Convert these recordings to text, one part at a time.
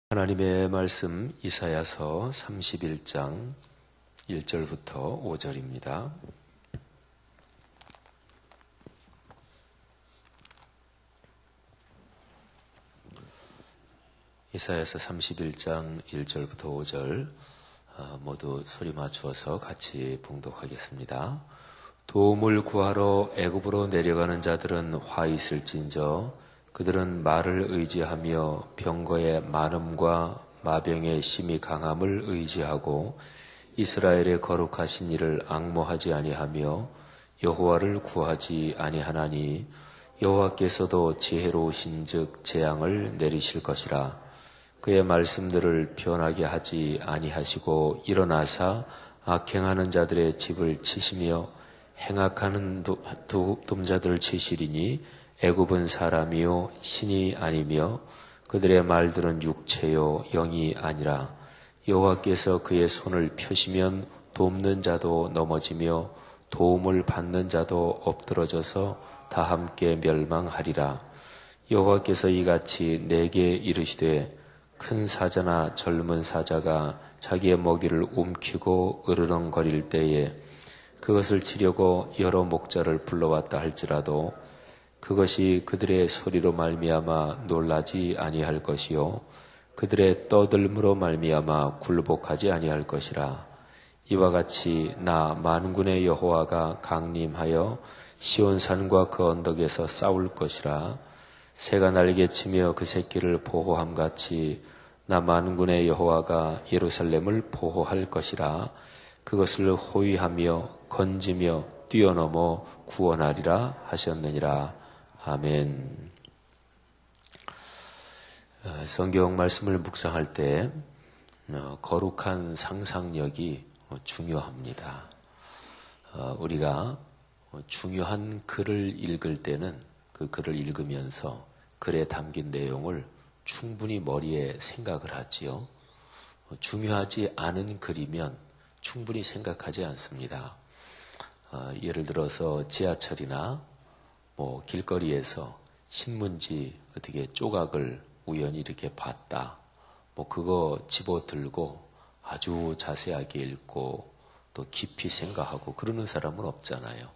하나님의 말씀 이사야서 31장 1절부터 5절입니다. 이사야서 31장 1절부터 5절 모두 소리 맞추어서 같이 봉독하겠습니다. 도움을 구하러 애굽으로 내려가는 자들은 화 있을진저 그들은 말을 의지하며 병거의 많음과 마병의 심히 강함을 의지하고 이스라엘의 거룩하신 이를 앙모하지 아니하며 여호와를 구하지 아니하나니 여호와께서도 지혜로우신즉 재앙을 내리실 것이라. 그의 말씀들을 변하게 하지 아니하시고 일어나사 악행하는 자들의 집을 치시며 행악하는 도움자들을 치시리니 애굽은 사람이요 신이 아니며 그들의 말들은 육체요 영이 아니라. 여호와께서 그의 손을 펴시면 돕는 자도 넘어지며 도움을 받는 자도 엎드러져서 다 함께 멸망하리라. 여호와께서 이같이 내게 이르시되 큰 사자나 젊은 사자가 자기의 먹이를 움키고 으르렁거릴 때에 그것을 치려고 여러 목자를 불러왔다 할지라도 그것이 그들의 소리로 말미암아 놀라지 아니할 것이요 그들의 떠들므로 말미암아 굴복하지 아니할 것이라. 이와 같이 나 만군의 여호와가 강림하여 시온산과 그 언덕에서 싸울 것이라. 새가 날개치며 그 새끼를 보호함같이 나 만군의 여호와가 예루살렘을 보호할 것이라. 그것을 호위하며 건지며 뛰어넘어 구원하리라 하셨느니라. 아멘. 성경 말씀을 묵상할 때 거룩한 상상력이 중요합니다. 우리가 중요한 글을 읽을 때는 그 글을 읽으면서 글에 담긴 내용을 충분히 머리에 생각을 하지요. 중요하지 않은 글이면 충분히 생각하지 않습니다. 예를 들어서 지하철이나 길거리에서 신문지 어떻게 조각을 우연히 이렇게 봤다. 그거 집어들고 아주 자세하게 읽고 또 깊이 생각하고 그러는 사람은 없잖아요.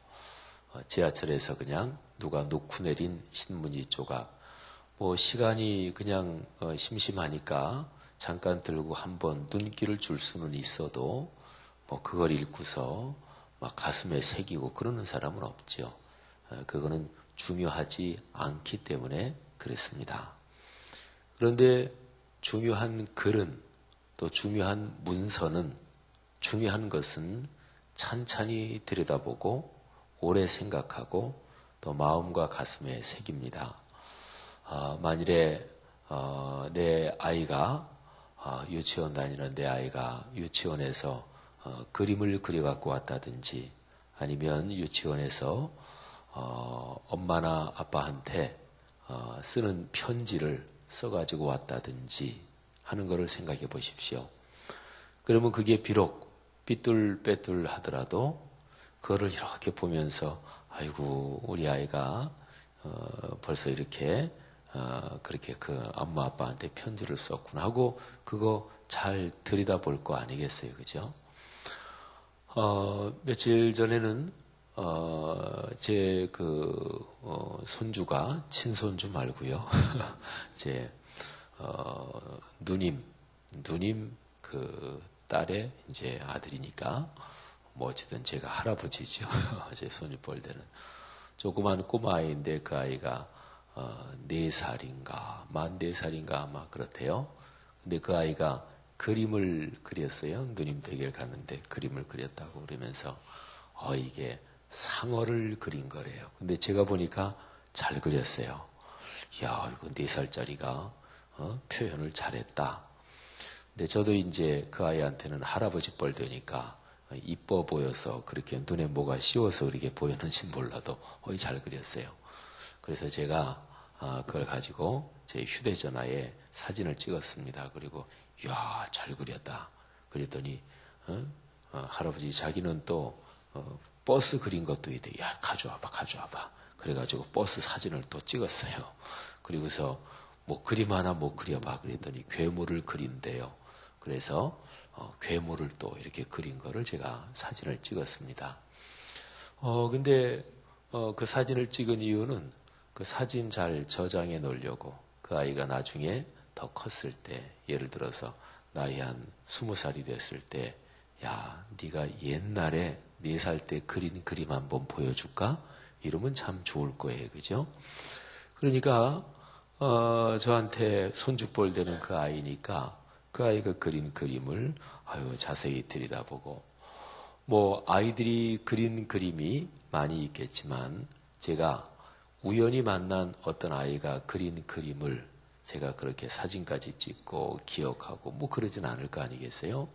지하철에서 그냥 누가 놓고 내린 신문지 조각. 시간이 그냥 심심하니까 잠깐 들고 한번 눈길을 줄 수는 있어도 그걸 읽고서 막 가슴에 새기고 그러는 사람은 없죠. 그거는 중요하지 않기 때문에 그렇습니다. 그런데 중요한 글은 또 중요한 문서는 중요한 것은 찬찬히 들여다보고 오래 생각하고 또 마음과 가슴에 새깁니다. 만일에 내 아이가 유치원 다니는 내 아이가 유치원에서 그림을 그려갖고 왔다든지 아니면 유치원에서 엄마나 아빠한테 쓰는 편지를 써가지고 왔다든지 하는 것을 생각해 보십시오. 그러면 그게 비록 삐뚤빼뚤 하더라도 그거를 이렇게 보면서 아이고 우리 아이가 벌써 이렇게 그렇게 그 엄마 아빠한테 편지를 썼구나 하고 그거 잘 들여다볼 거 아니겠어요, 그죠? 며칠 전에는 제 손주가 친손주 말고요. 제 누님 그 딸의 이제 아들이니까 어쨌든 제가 할아버지죠. 제 손주 볼 때는 조그만 꼬마 아이인데 그 아이가 4살인가 만 4살인가 아마 그렇대요. 근데 그 아이가 그림을 그렸어요. 누님 댁에 갔는데 그림을 그렸다고 그러면서 이게 상어를 그린 거래요. 근데 제가 보니까 잘 그렸어요. 이야, 이거 4살짜리가 표현을 잘했다. 근데 저도 이제 그 아이한테는 할아버지 뻘 되니까 이뻐 보여서 그렇게 눈에 뭐가 씌워서 그렇게 보였는지 몰라도 잘 그렸어요. 그래서 제가 그걸 가지고 제 휴대전화에 사진을 찍었습니다. 그리고 이야, 잘 그렸다. 그랬더니 할아버지 자기는 또 버스 그린 것도 있대. 야, 가져와봐. 그래가지고 버스 사진을 또 찍었어요. 그리고서 뭐 그림 하나 못 그려봐 그랬더니 괴물을 그린대요. 그래서 괴물을 또 이렇게 그린 거를 제가 사진을 찍었습니다. 근데 그 사진을 찍은 이유는 그 사진 잘 저장해 놓으려고, 그 아이가 나중에 더 컸을 때, 예를 들어서 나이 한 20살이 됐을 때, 야, 네가 옛날에 4살 때 그린 그림 한번 보여줄까? 이러면 참 좋을 거예요. 그죠? 그러니까 저한테 손주볼 되는 그 아이니까 그 아이가 그린 그림을 자세히 들여다보고, 뭐 아이들이 그린 그림이 많이 있겠지만 제가 우연히 만난 어떤 아이가 그린 그림을 제가 그렇게 사진까지 찍고 기억하고 뭐 그러진 않을 거 아니겠어요?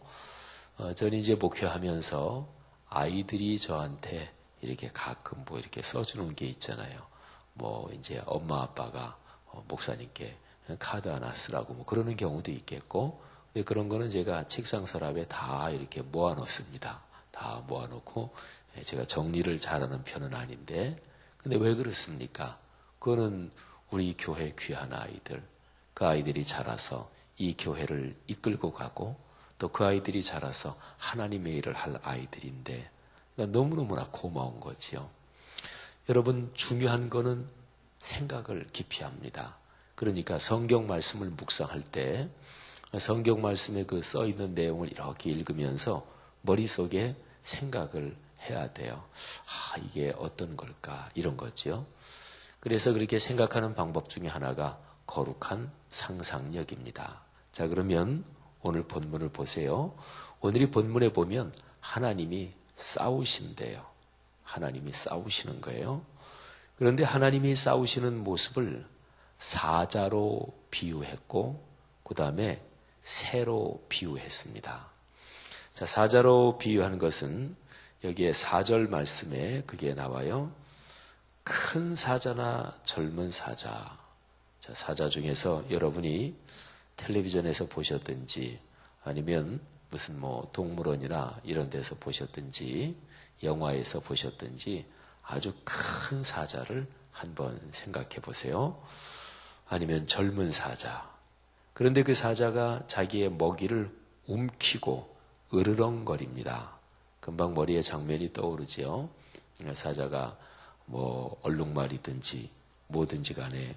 저는 이제 목회하면서 아이들이 저한테 이렇게 가끔 뭐 이렇게 써주는 게 있잖아요. 뭐 이제 엄마 아빠가 목사님께 카드 하나 쓰라고 뭐 그러는 경우도 있겠고, 근데 그런 거는 제가 책상 서랍에 다 이렇게 모아놓습니다. 다 모아놓고 제가 정리를 잘하는 편은 아닌데, 근데 왜 그렇습니까? 그거는 우리 교회 귀한 아이들, 그 아이들이 자라서 이 교회를 이끌고 가고 또 그 아이들이 자라서 하나님의 일을 할 아이들인데, 그러니까 너무너무나 고마운 거지요. 여러분, 중요한 거는 생각을 깊이 합니다. 그러니까 성경 말씀을 묵상할 때 성경 말씀에 그 써 있는 내용을 이렇게 읽으면서 머릿속에 생각을 해야 돼요. 이게 어떤 걸까? 이런 거죠. 그래서 그렇게 생각하는 방법 중에 하나가 거룩한 상상력입니다. 자, 그러면 오늘 본문을 보세요. 오늘 이 본문에 보면 하나님이 싸우신대요. 하나님이 싸우시는 거예요. 그런데 하나님이 싸우시는 모습을 사자로 비유했고, 그 다음에 새로 비유했습니다. 자, 사자로 비유한 것은 여기에 4절 말씀에 그게 나와요. 큰 사자나 젊은 사자. 자, 사자 중에서 여러분이 텔레비전에서 보셨든지 아니면 무슨 뭐 동물원이나 이런 데서 보셨든지 영화에서 보셨든지 아주 큰 사자를 한번 생각해 보세요. 아니면 젊은 사자. 그런데 그 사자가 자기의 먹이를 움키고 으르렁거립니다. 금방 머리에 장면이 떠오르지요. 사자가 뭐 얼룩말이든지 뭐든지 간에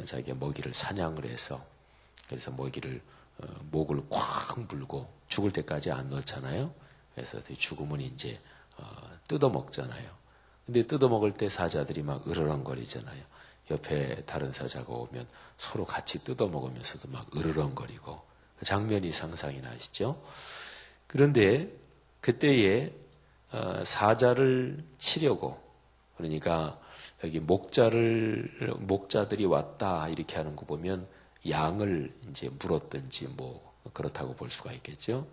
자기의 먹이를 사냥을 해서, 그래서 먹이를 목을 콱 물고 죽을 때까지 안 놓잖아요. 그래서 죽으면 이제 뜯어 먹잖아요. 근데 뜯어 먹을 때 사자들이 막 으르렁거리잖아요. 옆에 다른 사자가 오면 서로 같이 뜯어 먹으면서도 막 으르렁거리고, 그 장면이 상상이 나시죠? 그런데 그때에 사자를 치려고, 그러니까 여기 목자들이 왔다 이렇게 하는 거 보면 양을 이제 물었든지 뭐 그렇다고 볼 수가 있겠죠.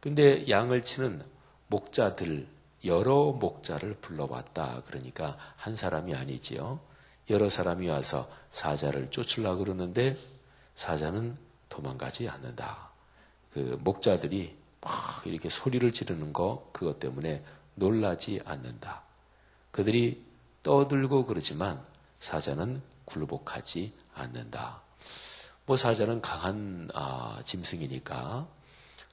근데 양을 치는 목자들, 여러 목자를 불러왔다. 그러니까 한 사람이 아니지요. 여러 사람이 와서 사자를 쫓으려고 그러는데 사자는 도망가지 않는다. 그 목자들이 막 이렇게 소리를 지르는 거, 그것 때문에 놀라지 않는다. 그들이 떠들고 그러지만 사자는 굴복하지 않는다. 뭐 사자는 강한 짐승이니까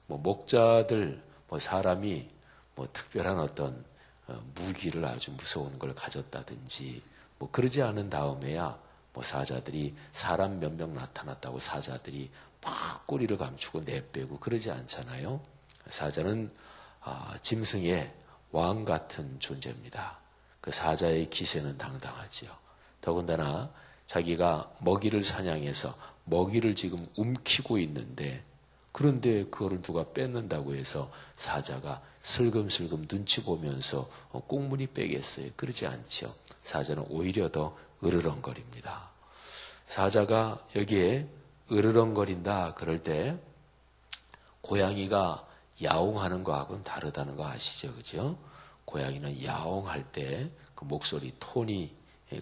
뭐 목자들, 뭐 사람이 뭐 특별한 어떤 무기를 아주 무서운 걸 가졌다든지 뭐 그러지 않은 다음에야 뭐 사자들이 사람 몇 명 나타났다고 사자들이 막 꼬리를 감추고 내빼고 그러지 않잖아요. 사자는 짐승의 왕 같은 존재입니다. 그 사자의 기세는 당당하지요. 더군다나 자기가 먹이를 사냥해서 먹이를 지금 움키고 있는데, 그런데 그거를 누가 뺏는다고 해서 사자가 슬금슬금 눈치 보면서 꽁무니 빼겠어요? 그러지 않죠. 사자는 오히려 더 으르렁거립니다. 사자가 여기에 으르렁거린다 그럴 때 고양이가 야옹하는 거하고는 다르다는 거 아시죠? 그죠? 고양이는 야옹할 때 그 목소리 톤이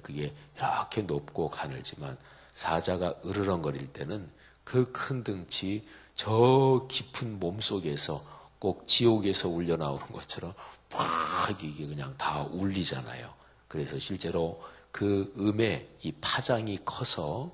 그게 이렇게 높고 가늘지만 사자가 으르렁거릴 때는 그 큰 등치 저 깊은 몸속에서 꼭 지옥에서 울려 나오는 것처럼 막 이게 그냥 다 울리잖아요. 그래서 실제로 그 음의 이 파장이 커서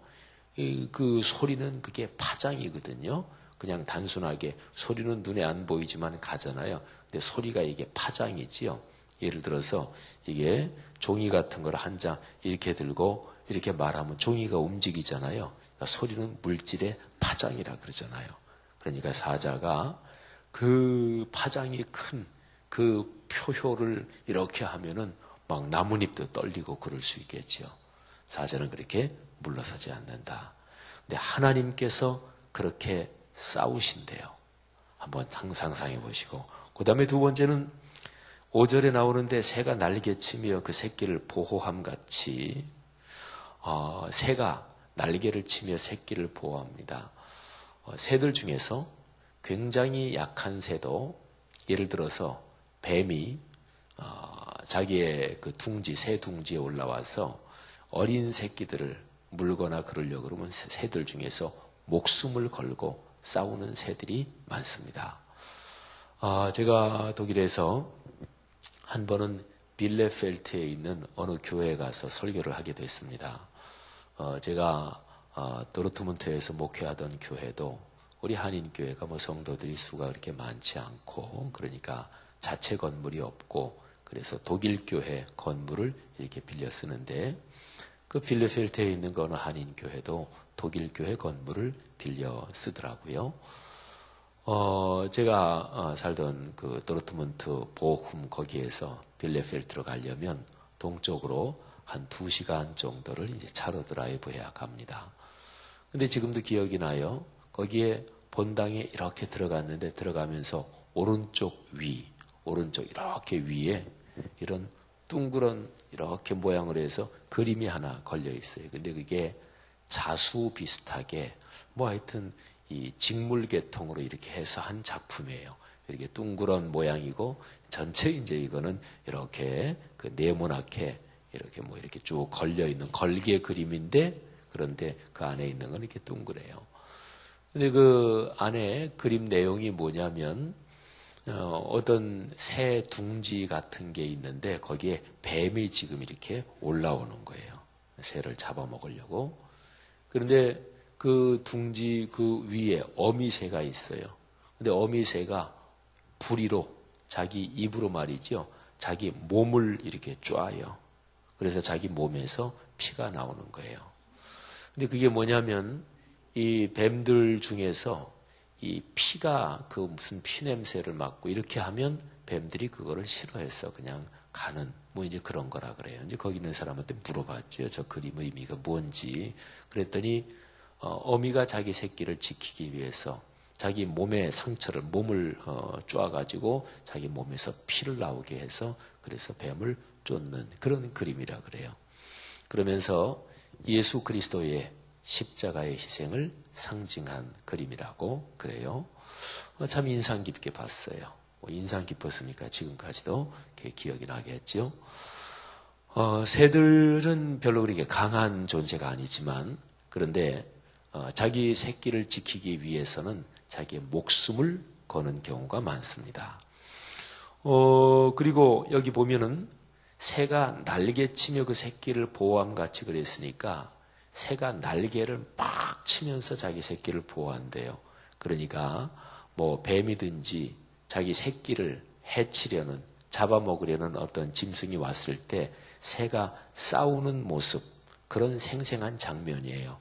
그 소리는 그게 파장이거든요. 그냥 단순하게 소리는 눈에 안 보이지만 가잖아요. 근데 소리가 이게 파장이지요. 예를 들어서 이게 종이 같은 걸 한 장 이렇게 들고 이렇게 말하면 종이가 움직이잖아요. 그러니까 소리는 물질의 파장이라 그러잖아요. 그러니까 사자가 그 파장이 큰 그 표효를 이렇게 하면은 막 나뭇잎도 떨리고 그럴 수 있겠죠. 사자는 그렇게 물러서지 않는다. 근데 하나님께서 그렇게 싸우신대요. 한번 상상해 보시고. 그 다음에 두 번째는 5절에 나오는데 새가 날개치며 그 새끼를 보호함 같이 새가 날개를 치며 새끼를 보호합니다. 새들 중에서 굉장히 약한 새도 예를 들어서 뱀이 자기의 그 둥지, 새 둥지에 올라와서 어린 새끼들을 물거나 그러려고 그러면 새들 중에서 목숨을 걸고 싸우는 새들이 많습니다. 제가 독일에서 한 번은 빌레펠트에 있는 어느 교회에 가서 설교를 하게 됐습니다. 제가 도르트문트에서 목회하던 교회도 우리 한인교회가 뭐 성도들이 수가 그렇게 많지 않고 그러니까 자체 건물이 없고 그래서 독일 교회 건물을 이렇게 빌려 쓰는데 그 빌레펠트에 있는 그 어느 한인교회도 독일 교회 건물을 빌려 쓰더라고요. 제가 살던 그 도르트문트 보훔 거기에서 빌레펠트로 가려면 동쪽으로 한 2시간 정도를 이제 차로 드라이브 해야 갑니다. 근데 지금도 기억이 나요. 거기에 본당에 이렇게 들어갔는데 들어가면서 오른쪽 이렇게 위에 이런 둥그런 이렇게 모양으로 해서 그림이 하나 걸려 있어요. 근데 그게 자수 비슷하게 뭐 하여튼 이 직물 계통으로 이렇게 해서 한 작품이에요. 이렇게 둥그런 모양이고 전체 이제 이거는 이렇게 그 네모나게 이렇게 뭐 이렇게 쭉 걸려 있는 걸개 그림인데 그런데 그 안에 있는 건 이렇게 둥그래요. 근데 그 안에 그림 내용이 뭐냐면 어떤 새 둥지 같은 게 있는데 거기에 뱀이 지금 이렇게 올라오는 거예요. 새를 잡아먹으려고. 그런데 그 둥지 그 위에 어미새가 있어요. 근데 어미새가 부리로 자기 입으로 말이죠. 자기 몸을 이렇게 쪼아요. 그래서 자기 몸에서 피가 나오는 거예요. 근데 그게 뭐냐면 이 뱀들 중에서 이 피가 그 무슨 피 냄새를 맡고 이렇게 하면 뱀들이 그거를 싫어해서 그냥 가는 뭐 이제 그런 거라 그래요. 이제 거기 있는 사람한테 물어봤죠. 저 그림 의미가 뭔지. 그랬더니 어미가 자기 새끼를 지키기 위해서 자기 몸의 상처를 몸을 쪼아가지고 자기 몸에서 피를 나오게 해서 그래서 뱀을 쫓는 그런 그림이라 그래요. 그러면서 예수 그리스도의 십자가의 희생을 상징한 그림이라고 그래요. 참 인상 깊게 봤어요. 인상 깊었으니까 지금까지도 기억이 나겠죠. 새들은 별로 그렇게 강한 존재가 아니지만 그런데 자기 새끼를 지키기 위해서는 자기의 목숨을 거는 경우가 많습니다. 그리고 여기 보면은 새가 날개치며 그 새끼를 보호함 같이 그랬으니까 새가 날개를 막 치면서 자기 새끼를 보호한대요. 그러니까 뭐 뱀이든지 자기 새끼를 해치려는 잡아먹으려는 어떤 짐승이 왔을 때 새가 싸우는 모습 그런 생생한 장면이에요.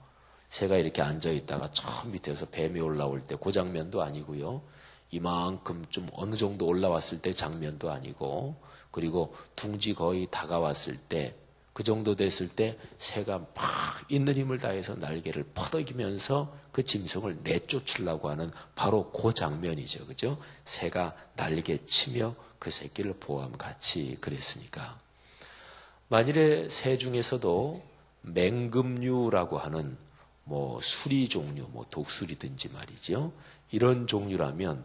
새가 이렇게 앉아있다가 저 밑에서 뱀이 올라올 때 그 장면도 아니고요. 이만큼 좀 어느 정도 올라왔을 때 장면도 아니고 그리고 둥지 거의 다가왔을 때 그 정도 됐을 때 새가 막 있는 힘을 다해서 날개를 퍼덕이면서 그 짐승을 내쫓으려고 하는 바로 그 장면이죠. 그죠? 새가 날개 치며 그 새끼를 보호함 같이 그랬으니까. 만일에 새 중에서도 맹금류라고 하는 뭐 수리 종류, 뭐 독수리든지 말이죠. 이런 종류라면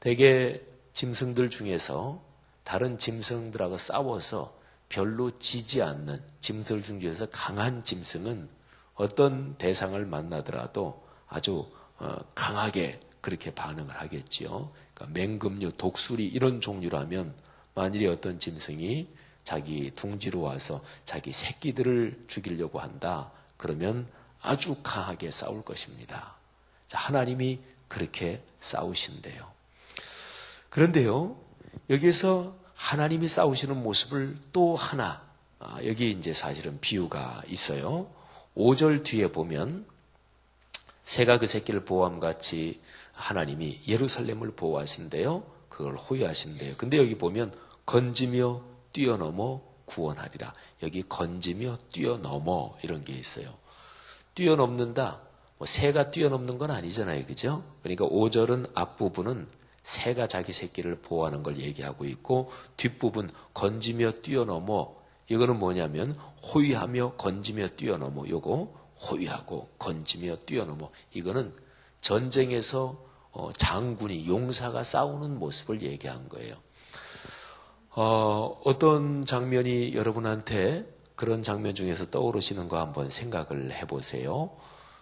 대개 짐승들 중에서 다른 짐승들하고 싸워서 별로 지지 않는 짐승들 중에서 강한 짐승은 어떤 대상을 만나더라도 아주 강하게 그렇게 반응을 하겠지요. 그러니까 맹금류, 독수리 이런 종류라면 만일에 어떤 짐승이 자기 둥지로 와서 자기 새끼들을 죽이려고 한다. 그러면 아주 강하게 싸울 것입니다. 자, 하나님이 그렇게 싸우신대요. 그런데요, 여기에서 하나님이 싸우시는 모습을 또 하나, 여기 이제 사실은 비유가 있어요. 5절 뒤에 보면 새가 그 새끼를 보호함 같이 하나님이 예루살렘을 보호하신대요. 그걸 호위하신대요. 근데 여기 보면 건지며 뛰어넘어 구원하리라. 여기 건지며 뛰어넘어 이런 게 있어요. 뛰어넘는다. 새가 뛰어넘는 건 아니잖아요. 그죠? 그러니까 5절은 앞부분은 새가 자기 새끼를 보호하는 걸 얘기하고 있고 뒷부분 건지며 뛰어넘어 이거는 뭐냐면 호위하며 건지며 뛰어넘어 요거 호위하고 건지며 뛰어넘어 이거는 전쟁에서 장군이 용사가 싸우는 모습을 얘기한 거예요. 어떤 장면이 여러분한테 그런 장면 중에서 떠오르시는 거 한번 생각을 해보세요.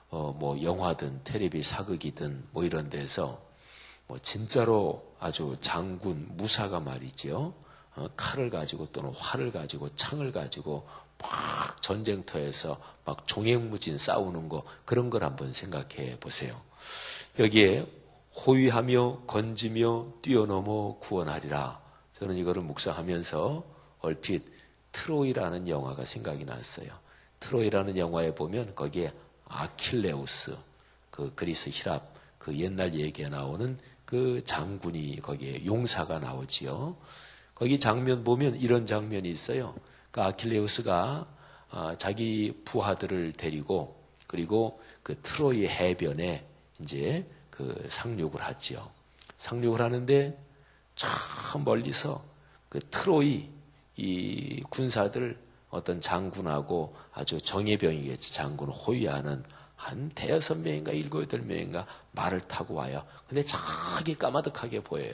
뭐 영화든 텔레비 사극이든 뭐 이런 데서 뭐 진짜로 아주 장군 무사가 말이죠. 칼을 가지고 또는 활을 가지고 창을 가지고 막 전쟁터에서 막 종횡무진 싸우는 거 그런 걸 한번 생각해 보세요. 여기에 호위하며 건지며 뛰어넘어 구원하리라. 저는 이거를 묵상하면서 얼핏 트로이라는 영화가 생각이 났어요. 트로이라는 영화에 보면 거기에 아킬레우스, 그 그리스 히랍 그 옛날 얘기에 나오는 그 장군이 거기에 용사가 나오지요. 거기 장면 보면 이런 장면이 있어요. 그 아킬레우스가 자기 부하들을 데리고 그리고 그 트로이 해변에 이제 그 상륙을 하지요. 상륙을 하는데 참 멀리서 그 트로이 이 군사들 어떤 장군하고 아주 정예병이겠지. 장군을 호위하는 한 5명인가 7, 8명인가 말을 타고 와요. 근데 저기 까마득하게 보여요.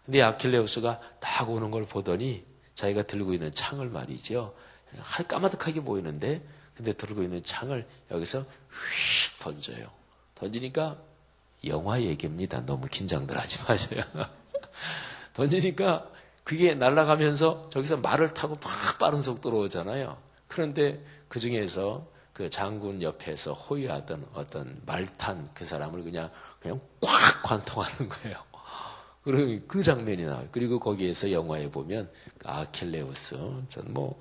근데 아킬레우스가 딱 오는 걸 보더니 자기가 들고 있는 창을 말이죠. 까마득하게 보이는데 근데 들고 있는 창을 여기서 휙 던져요. 던지니까 영화 얘기입니다. 너무 긴장들 하지 마세요. 던지니까 그게 날아가면서 저기서 말을 타고 막 빠른 속도로 오잖아요. 그런데 그 중에서 그 장군 옆에서 호위하던 어떤 말탄 그 사람을 그냥 꽉 관통하는 거예요. 그리고 그 장면이 나와요. 그리고 거기에서 영화에 보면 아킬레우스, 전 뭐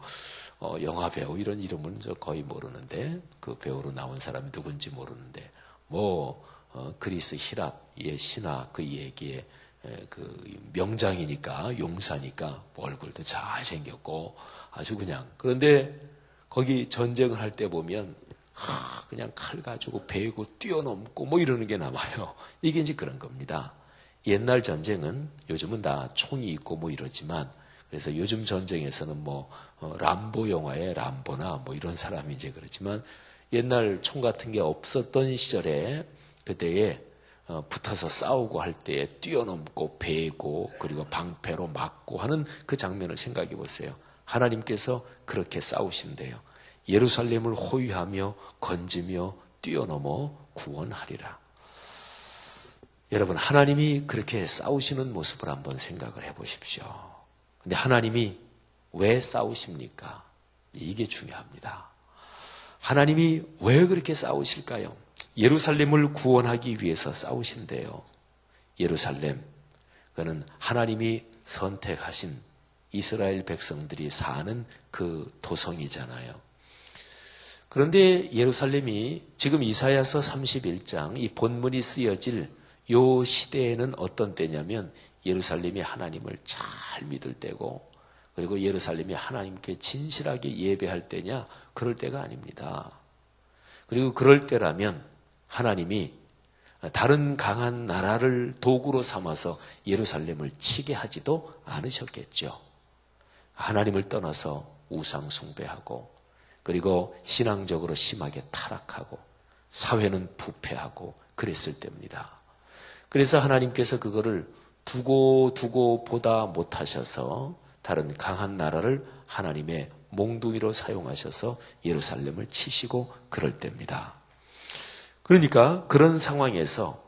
영화 배우 이런 이름은 저 거의 모르는데 그 배우로 나온 사람이 누군지 모르는데 뭐 그리스 히랍의 신화 그 얘기에 그 명장이니까 용사니까 얼굴도 잘 생겼고 아주 그냥 그런데 거기 전쟁을 할 때 보면 그냥 칼 가지고 베고 뛰어넘고 뭐 이러는 게 남아요. 이게 이제 그런 겁니다. 옛날 전쟁은 요즘은 다 총이 있고 뭐 이러지만 그래서 요즘 전쟁에서는 뭐 람보 영화의 람보나 뭐 이런 사람이 이제 그렇지만 옛날 총 같은 게 없었던 시절에 그때에 붙어서 싸우고 할 때에 뛰어넘고 베고 그리고 방패로 막고 하는 그 장면을 생각해 보세요. 하나님께서 그렇게 싸우신대요. 예루살렘을 호위하며 건지며 뛰어넘어 구원하리라. 여러분 하나님이 그렇게 싸우시는 모습을 한번 생각을 해보십시오. 근데 하나님이 왜 싸우십니까? 이게 중요합니다. 하나님이 왜 그렇게 싸우실까요? 예루살렘을 구원하기 위해서 싸우신대요. 예루살렘, 그는 하나님이 선택하신 이스라엘 백성들이 사는 그 도성이잖아요. 그런데 예루살렘이 지금 이사야서 31장 이 본문이 쓰여질 요 시대에는 어떤 때냐면 예루살렘이 하나님을 잘 믿을 때고 그리고 예루살렘이 하나님께 진실하게 예배할 때냐? 그럴 때가 아닙니다. 그리고 그럴 때라면 하나님이 다른 강한 나라를 도구로 삼아서 예루살렘을 치게 하지도 않으셨겠죠. 하나님을 떠나서 우상 숭배하고 그리고 신앙적으로 심하게 타락하고 사회는 부패하고 그랬을 때입니다. 그래서 하나님께서 그거를 두고 보다 못하셔서 다른 강한 나라를 하나님의 몽둥이로 사용하셔서 예루살렘을 치시고 그럴 때입니다. 그러니까 그런 상황에서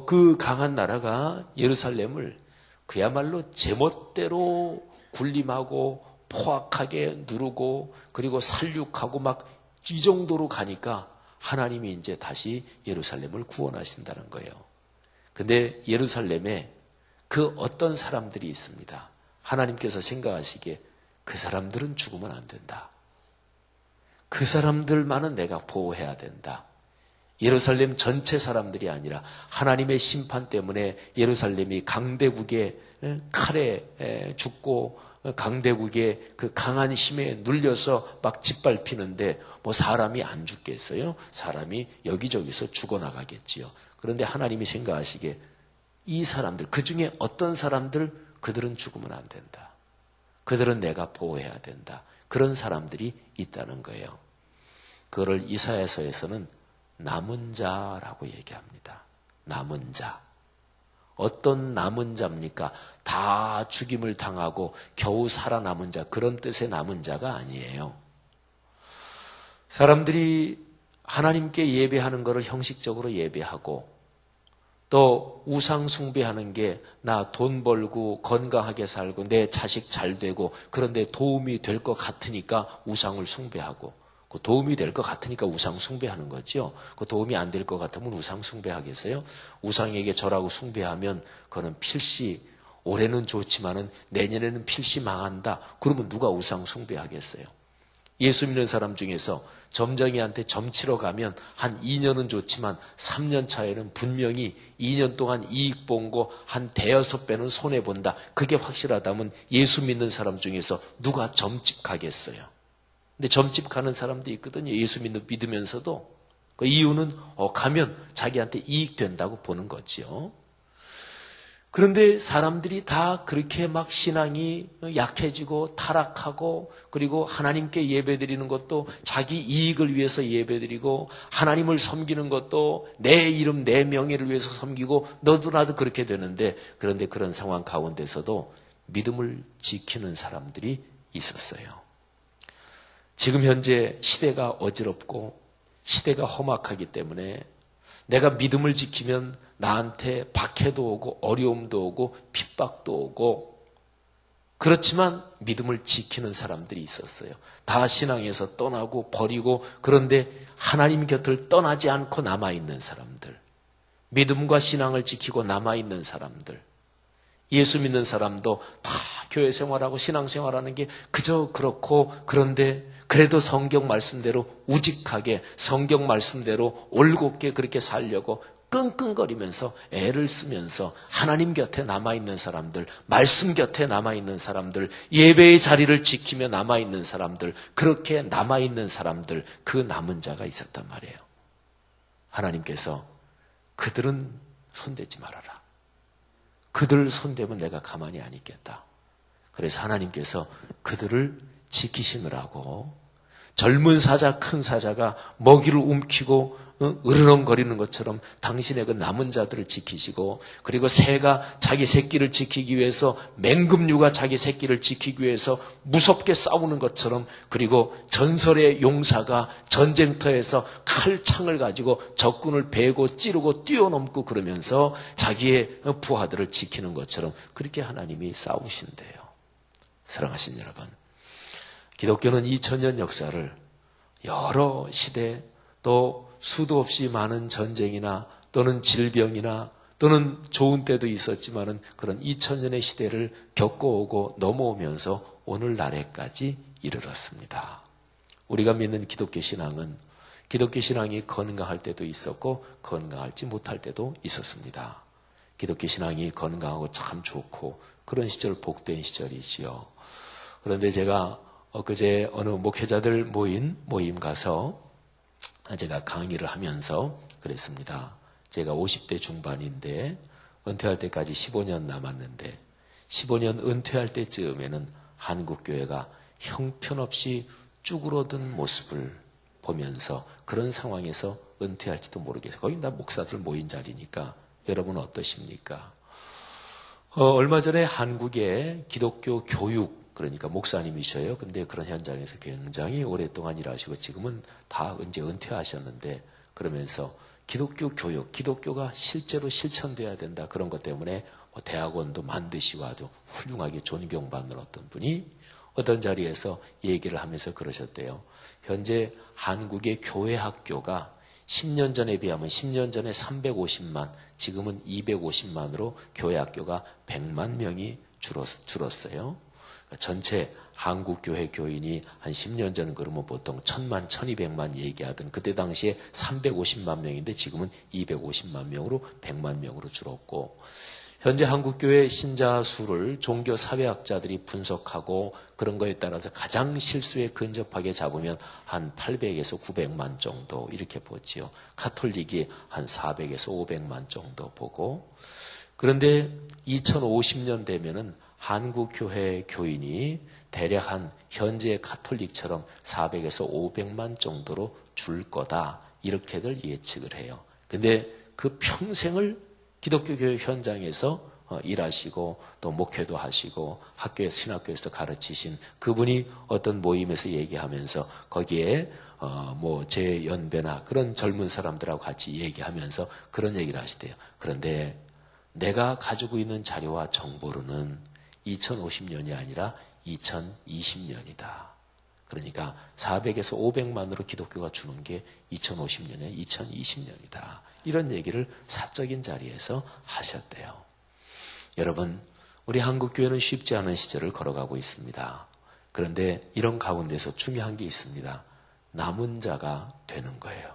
그 강한 나라가 예루살렘을 그야말로 제멋대로 군림하고 포악하게 누르고 그리고 살육하고 막 이 정도로 가니까 하나님이 이제 다시 예루살렘을 구원하신다는 거예요. 근데 예루살렘에 그 어떤 사람들이 있습니다. 하나님께서 생각하시기에 그 사람들은 죽으면 안 된다. 그 사람들만은 내가 보호해야 된다. 예루살렘 전체 사람들이 아니라 하나님의 심판 때문에 예루살렘이 강대국의 칼에 죽고 강대국의 그 강한 힘에 눌려서 막 짓밟히는데 뭐 사람이 안 죽겠어요? 사람이 여기저기서 죽어나가겠지요. 그런데 하나님이 생각하시기에 이 사람들, 그 중에 어떤 사람들, 그들은 죽으면 안 된다. 그들은 내가 보호해야 된다. 그런 사람들이 있다는 거예요. 그거를 이사야서에서는 남은 자라고 얘기합니다. 남은 자. 어떤 남은 자입니까? 다 죽임을 당하고 겨우 살아남은 자, 그런 뜻의 남은 자가 아니에요. 사람들이 하나님께 예배하는 것을 형식적으로 예배하고 또 우상 숭배하는 게 나 돈 벌고 건강하게 살고 내 자식 잘 되고 그런데 도움이 될 것 같으니까 우상을 숭배하고 그 도움이 될 것 같으니까 우상 숭배하는 거죠. 그 도움이 안 될 것 같으면 우상 숭배하겠어요? 우상에게 절하고 숭배하면 그거는 필시 올해는 좋지만은 내년에는 필시 망한다. 그러면 누가 우상 숭배하겠어요? 예수 믿는 사람 중에서 점쟁이한테 점치러 가면 한 2년은 좋지만 3년 차에는 분명히 2년 동안 이익 본 거 한 대여섯 배는 손해본다. 그게 확실하다면 예수 믿는 사람 중에서 누가 점집 가겠어요? 근데 점집 가는 사람도 있거든요. 예수 믿으면서도. 그 이유는 가면 자기한테 이익 된다고 보는 거죠. 그런데 사람들이 다 그렇게 막 신앙이 약해지고 타락하고 그리고 하나님께 예배드리는 것도 자기 이익을 위해서 예배드리고 하나님을 섬기는 것도 내 이름 내 명예를 위해서 섬기고 너도 나도 그렇게 되는데 그런데 그런 상황 가운데서도 믿음을 지키는 사람들이 있었어요. 지금 현재 시대가 어지럽고 시대가 험악하기 때문에 내가 믿음을 지키면 나한테 박해도 오고 어려움도 오고 핍박도 오고 그렇지만 믿음을 지키는 사람들이 있었어요. 다 신앙에서 떠나고 버리고 그런데 하나님 곁을 떠나지 않고 남아있는 사람들, 믿음과 신앙을 지키고 남아있는 사람들, 예수 믿는 사람도 다 교회 생활하고 신앙 생활하는 게 그저 그렇고 그런데 그래도 성경 말씀대로 우직하게 성경 말씀대로 올곧게 그렇게 살려고 끙끙거리면서 애를 쓰면서 하나님 곁에 남아있는 사람들, 말씀 곁에 남아있는 사람들, 예배의 자리를 지키며 남아있는 사람들, 그렇게 남아있는 사람들, 그 남은 자가 있었단 말이에요. 하나님께서 그들은 손대지 말아라. 그들 손대면 내가 가만히 안 있겠다. 그래서 하나님께서 그들을 지키시느라고 젊은 사자, 큰 사자가 먹이를 움키고 으르렁거리는 것처럼 당신의 그 남은 자들을 지키시고 그리고 새가 자기 새끼를 지키기 위해서 맹금류가 자기 새끼를 지키기 위해서 무섭게 싸우는 것처럼 그리고 전설의 용사가 전쟁터에서 칼창을 가지고 적군을 베고 찌르고 뛰어넘고 그러면서 자기의 부하들을 지키는 것처럼 그렇게 하나님이 싸우신대요. 사랑하신 여러분, 기독교는 2000년 역사를 여러 시대 또 수도 없이 많은 전쟁이나 또는 질병이나 또는 좋은 때도 있었지만은 그런 2000년의 시대를 겪어오고 넘어오면서 오늘날에까지 이르렀습니다. 우리가 믿는 기독교 신앙은 기독교 신앙이 건강할 때도 있었고 건강하지 못할 때도 있었습니다. 기독교 신앙이 건강하고 참 좋고 그런 시절 복된 시절이지요. 그런데 제가 엊그제 어느 목회자들 모임 가서 제가 강의를 하면서 그랬습니다. 제가 50대 중반인데 은퇴할 때까지 15년 남았는데 15년 은퇴할 때쯤에는 한국교회가 형편없이 쭈그러든 모습을 보면서 그런 상황에서 은퇴할지도 모르겠어요. 거기 다 목사들 모인 자리니까 여러분 어떠십니까? 얼마 전에 한국의 기독교 교육 그러니까 목사님이셔요. 근데 그런 현장에서 굉장히 오랫동안 일하시고 지금은 다 이제 은퇴하셨는데 그러면서 기독교 교육, 기독교가 실제로 실천돼야 된다. 그런 것 때문에 대학원도 만드시고 아주 훌륭하게 존경받는 어떤 분이 어떤 자리에서 얘기를 하면서 그러셨대요. 현재 한국의 교회 학교가 10년 전에 비하면 10년 전에 350만, 지금은 250만으로 교회 학교가 100만 명이 줄었어요. 그러니까 전체 한국교회 교인이 한 10년 전 그러면 보통 1000만, 1200만 얘기하던 그때 당시에 350만 명인데 지금은 250만 명으로 100만 명으로 줄었고, 현재 한국교회 신자 수를 종교 사회학자들이 분석하고 그런 거에 따라서 가장 실수에 근접하게 잡으면 한 800에서 900만 정도 이렇게 보지요. 카톨릭이 한 400에서 500만 정도 보고, 그런데 2050년 되면은 한국교회 교인이 대략 한 현재 카톨릭처럼 400에서 500만 정도로 줄 거다, 이렇게들 예측을 해요. 근데 그 평생을 기독교 교회 현장에서 일하시고 또 목회도 하시고 학교에서 신학교에서 가르치신 그분이 어떤 모임에서 얘기하면서 거기에 뭐 제 연배나 그런 젊은 사람들하고 같이 얘기하면서 그런 얘기를 하시대요. 그런데 내가 가지고 있는 자료와 정보로는 2050년이 아니라 2020년이다. 그러니까 400에서 500만으로 기독교가 주는 게 2050년에 2020년이다. 이런 얘기를 사적인 자리에서 하셨대요. 여러분, 우리 한국교회는 쉽지 않은 시절을 걸어가고 있습니다. 그런데 이런 가운데서 중요한 게 있습니다. 남은 자가 되는 거예요.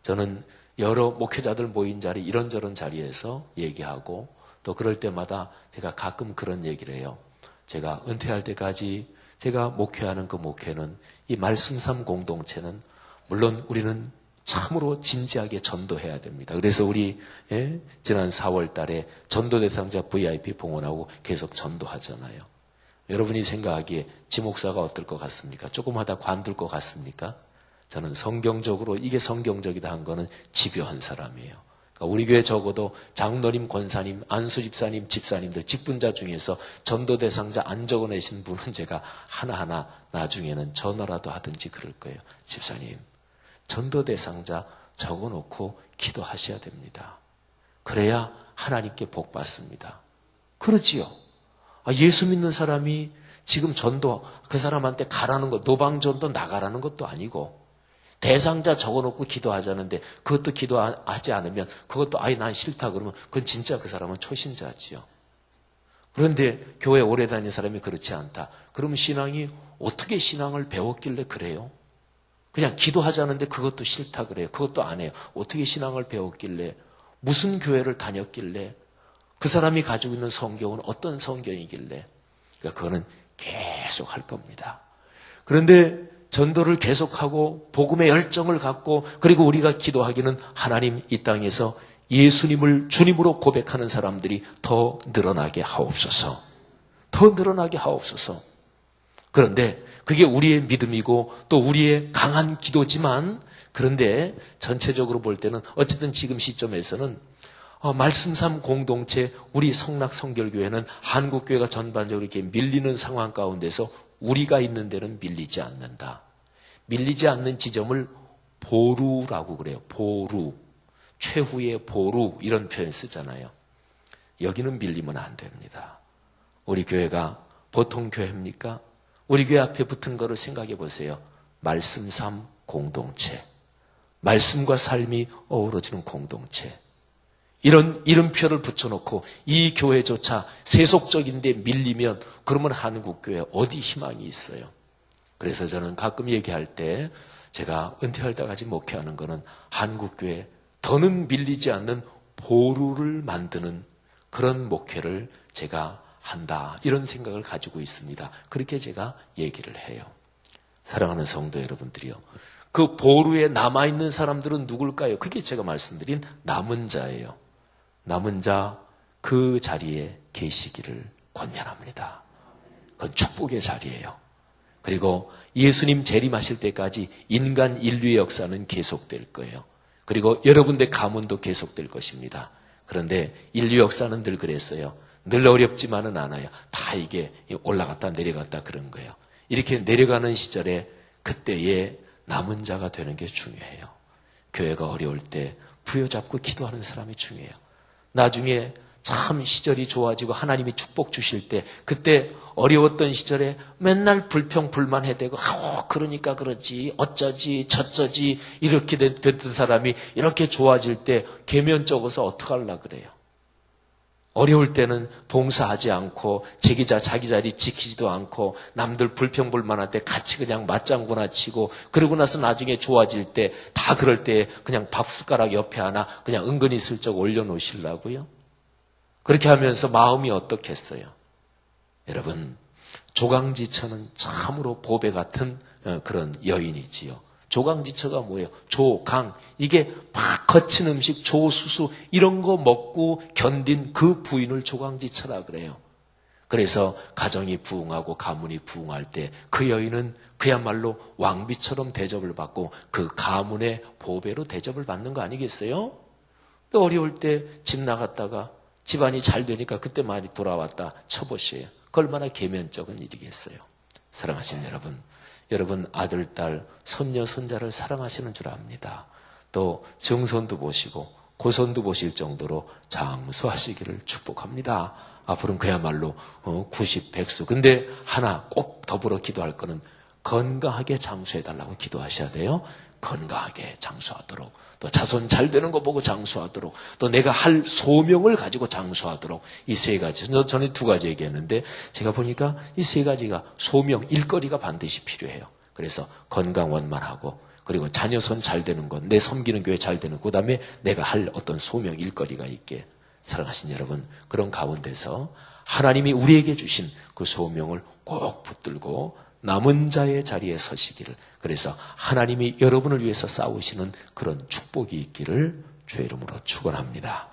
저는 여러 목회자들 모인 자리, 이런저런 자리에서 얘기하고 또 그럴 때마다 제가 가끔 그런 얘기를 해요. 제가 은퇴할 때까지 제가 목회하는 그 목회는, 이 말씀삼 공동체는 물론 우리는 참으로 진지하게 전도해야 됩니다. 그래서 우리 지난 4월 달에 전도 대상자 VIP 봉헌하고 계속 전도하잖아요. 여러분이 생각하기에 지 목사가 어떨 것 같습니까? 조금 하다 관둘 것 같습니까? 저는 성경적으로 이게 성경적이다 한 거는 집요한 사람이에요. 그러니까 우리 교회 적어도 장로님, 권사님, 안수 집사님, 집사님들, 직분자 중에서 전도 대상자 안 적어내신 분은 제가 하나하나 나중에는 전화라도 하든지 그럴 거예요. 집사님, 전도 대상자 적어놓고 기도하셔야 됩니다. 그래야 하나님께 복 받습니다. 그렇지요. 예수 믿는 사람이 지금 전도 그 사람한테 가라는 것, 노방전도 나가라는 것도 아니고 대상자 적어놓고 기도하자는데 그것도 기도하지 않으면 그것도 아예 난 싫다 그러면 그건 진짜 그 사람은 초신자지요. 그런데 교회 오래 다닌 사람이 그렇지 않다. 그러면 신앙이 어떻게 신앙을 배웠길래 그래요? 그냥 기도하자는데 그것도 싫다 그래요. 그것도 안 해요. 어떻게 신앙을 배웠길래, 무슨 교회를 다녔길래, 그 사람이 가지고 있는 성경은 어떤 성경이길래. 그러니까 그거는 계속 할 겁니다. 그런데 전도를 계속하고 복음의 열정을 갖고 그리고 우리가 기도하기는 하나님 이 땅에서 예수님을 주님으로 고백하는 사람들이 더 늘어나게 하옵소서. 더 늘어나게 하옵소서. 그런데 그게 우리의 믿음이고 또 우리의 강한 기도지만, 그런데 전체적으로 볼 때는 어쨌든 지금 시점에서는 말씀삼 공동체 우리 성락 성결교회는 한국교회가 전반적으로 이렇게 밀리는 상황 가운데서 우리가 있는 데는 밀리지 않는다. 밀리지 않는 지점을 보루라고 그래요. 보루. 최후의 보루, 이런 표현 쓰잖아요. 여기는 밀리면 안 됩니다. 우리 교회가 보통 교회입니까? 우리 교회 앞에 붙은 거를 생각해 보세요. 말씀삼 공동체. 말씀과 삶이 어우러지는 공동체. 이런 이름표를 붙여놓고 이 교회조차 세속적인데 밀리면 그러면 한국교회 어디 희망이 있어요? 그래서 저는 가끔 얘기할 때 제가 은퇴할 때까지 목회하는 거는 한국교회 더는 밀리지 않는 보루를 만드는 그런 목회를 제가 한다, 이런 생각을 가지고 있습니다. 그렇게 제가 얘기를 해요. 사랑하는 성도 여러분들이요, 그 보루에 남아있는 사람들은 누굴까요? 그게 제가 말씀드린 남은 자예요. 남은 자, 그 자리에 계시기를 권면합니다. 그건 축복의 자리예요. 그리고 예수님 재림하실 때까지 인간 인류의 역사는 계속될 거예요. 그리고 여러분들의 가문도 계속될 것입니다. 그런데 인류 역사는 늘 그랬어요. 늘 어렵지만은 않아요. 다 이게 올라갔다 내려갔다 그런 거예요. 이렇게 내려가는 시절에 그때에 남은 자가 되는 게 중요해요. 교회가 어려울 때 부여잡고 기도하는 사람이 중요해요. 나중에 참 시절이 좋아지고 하나님이 축복 주실 때, 그때 어려웠던 시절에 맨날 불평불만해대고 그러니까 그렇지 어쩌지 저쩌지 이렇게 됐던 사람이 이렇게 좋아질 때 계면 적어서 어떡하려고 그래요. 어려울 때는 봉사하지 않고 자기 자리 지키지도 않고 남들 불평불만할 때 같이 그냥 맞장구나 치고, 그러고 나서 나중에 좋아질 때 다 그럴 때 그냥 밥숟가락 옆에 하나 그냥 은근히 슬쩍 올려놓으시려고요. 그렇게 하면서 마음이 어떻겠어요? 여러분, 조강지처는 참으로 보배 같은 그런 여인이지요. 조강지처가 뭐예요? 조강. 이게 막 거친 음식, 조수수 이런 거 먹고 견딘 그 부인을 조강지처라 그래요. 그래서 가정이 부흥하고 가문이 부흥할 때 그 여인은 그야말로 왕비처럼 대접을 받고 그 가문의 보배로 대접을 받는 거 아니겠어요? 또 어려울 때 집 나갔다가 집안이 잘 되니까 그때 많이 돌아왔다 쳐보세요. 그 얼마나 계면적인 일이겠어요. 사랑하신 여러분 아들, 딸, 손녀, 손자를 사랑하시는 줄 압니다. 또 증손도 보시고 고손도 보실 정도로 장수하시기를 축복합니다. 앞으로는 그야말로 90, 100수. 근데 하나 꼭 더불어 기도할 거는 건강하게 장수해달라고 기도하셔야 돼요. 건강하게 장수하도록, 또 자손 잘 되는 거 보고 장수하도록, 또 내가 할 소명을 가지고 장수하도록. 이 세 가지. 전에 두 가지 얘기했는데 제가 보니까 이 세 가지가 소명, 일거리가 반드시 필요해요. 그래서 건강 원만하고, 그리고 자녀손 잘 되는 것, 내 섬기는 교회 잘 되는 것, 그 다음에 내가 할 어떤 소명, 일거리가 있게. 사랑하신 여러분, 그런 가운데서 하나님이 우리에게 주신 그 소명을 꼭 붙들고 남은 자의 자리에 서시기를, 그래서 하나님이 여러분을 위해서 싸우시는 그런 축복이 있기를 주의 이름으로 축원합니다.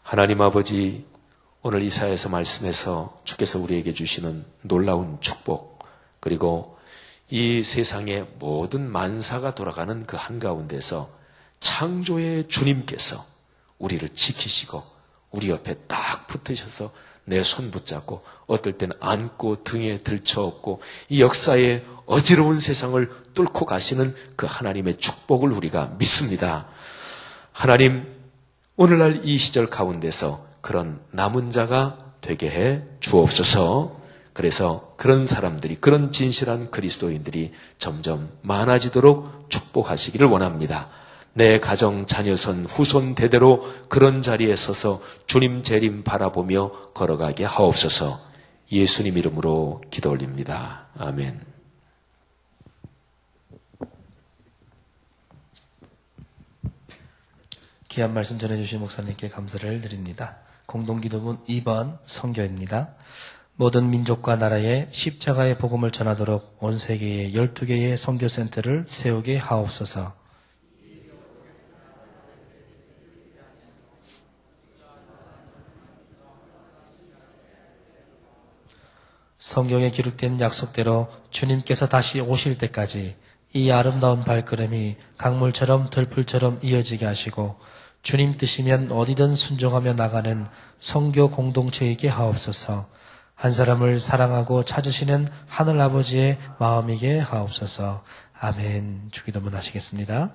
하나님 아버지, 오늘 이사야서 말씀에서 주께서 우리에게 주시는 놀라운 축복, 그리고 이 세상의 모든 만사가 돌아가는 그 한가운데서 창조의 주님께서 우리를 지키시고 우리 옆에 딱 붙으셔서 내 손 붙잡고 어떨 때는 안고 등에 들쳐업고 이 역사의 어지러운 세상을 뚫고 가시는 그 하나님의 축복을 우리가 믿습니다. 하나님, 오늘날 이 시절 가운데서 그런 남은 자가 되게 해 주옵소서. 그래서 그런 사람들이, 그런 진실한 그리스도인들이 점점 많아지도록 축복하시기를 원합니다. 내 가정, 자녀선, 후손 대대로 그런 자리에 서서 주님 재림 바라보며 걸어가게 하옵소서. 예수님 이름으로 기도 올립니다. 아멘. 귀한 말씀 전해주신 목사님께 감사를 드립니다. 공동기도문 2번 선교입니다. 모든 민족과 나라에 십자가의 복음을 전하도록 온 세계에 12개의 선교센터를 세우게 하옵소서. 성경에 기록된 약속대로 주님께서 다시 오실 때까지 이 아름다운 발걸음이 강물처럼 들풀처럼 이어지게 하시고 주님 뜻이면 어디든 순종하며 나가는 선교 공동체이게 하옵소서. 한 사람을 사랑하고 찾으시는 하늘아버지의 마음이게 하옵소서. 아멘. 주기도문 하시겠습니다.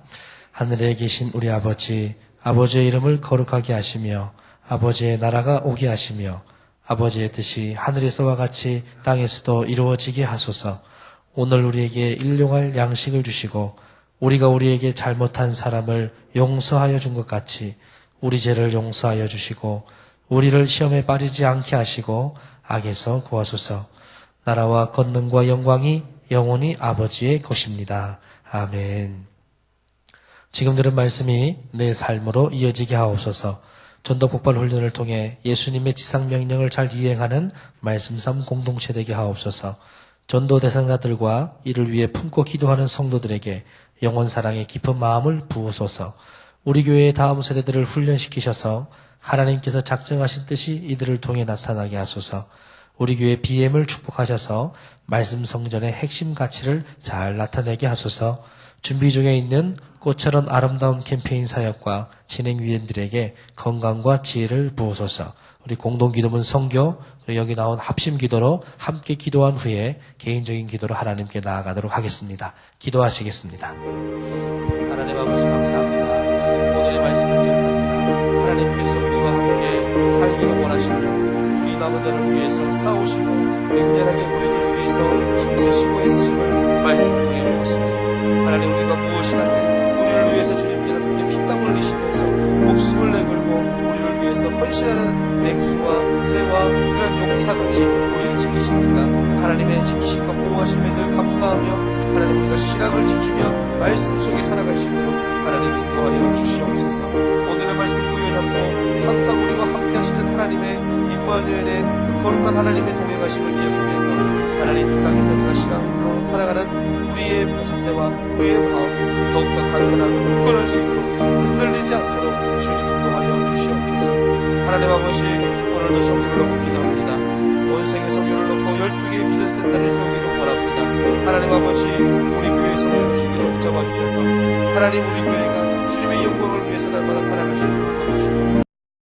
하늘에 계신 우리 아버지, 아버지의 이름을 거룩하게 하시며 아버지의 나라가 오게 하시며 아버지의 뜻이 하늘에서와 같이 땅에서도 이루어지게 하소서. 오늘 우리에게 일용할 양식을 주시고 우리가 우리에게 잘못한 사람을 용서하여 준 것 같이 우리 죄를 용서하여 주시고 우리를 시험에 빠지지 않게 하시고 악에서 구하소서. 나라와 권능과 영광이 영원히 아버지의 것입니다. 아멘. 지금 들은 말씀이 내 삶으로 이어지게 하옵소서. 전도 폭발 훈련을 통해 예수님의 지상 명령을 잘 이행하는 말씀삼 공동체 되게 하옵소서. 전도 대상자들과 이를 위해 품고 기도하는 성도들에게 영원 사랑의 깊은 마음을 부으소서. 우리 교회의 다음 세대들을 훈련시키셔서 하나님께서 작정하신 뜻이 이들을 통해 나타나게 하소서. 우리 교회 BM을 축복하셔서 말씀 성전의 핵심 가치를 잘 나타내게 하소서. 준비 중에 있는 꽃처럼 아름다운 캠페인 사역과 진행위원들에게 건강과 지혜를 부으소서. 우리 공동기도문 선교, 여기 나온 합심기도로 함께 기도한 후에 개인적인 기도로 하나님께 나아가도록 하겠습니다. 기도하시겠습니다. 하나님 아버지 감사합니다. 오늘의 말씀을 기억합니다. 하나님께서 우리와 함께 살기 남은 자를 위해서 싸우시고 맹렬하게 우리를 위해서 힘쓰시고 애쓰심을 말씀을 통해 보았습니다. 하나님, 우리가 무엇이간데 우리를 위해서 주님께서 그렇게 피땀 흘리시면서 목숨을 내걸고 우리를 위해서 헌신하는 맹수와 새와 그런 용사같이 우리를 지키십니까? 하나님의 지키심과 보호하심에 늘 감사하며 하나님, 우리가 신앙을 지키며 말씀 속에 살아갈 수 있도록 하나님 인도하여 주시옵소서. 오늘의 말씀 부여잡고 항상 우리와 함께 하시는 하나님의 임마누엘의 그 거룩한 하나님의 동행하심을 기억하면서 하나님 땅에서 우리가 신앙으로 살아가는 우리의 자세와 우리의 마음 더욱더 강건하고 굳건할 수 있도록 흔들리지 않도록 주님 인도하여 주시옵소서. 하나님 아버지, 오늘도 성교를 놓고 기도합니다. 온 세계 성교를 놓고 12개의 비전센터를 세우기를 원합니다. 하나님 아버지, 우리 교회의 성교를 주기로 붙잡아 주셔서 하나님, 우리 교회가 주님의 영광을 위해서 날마다 살아갈 수 있도록 도와주시고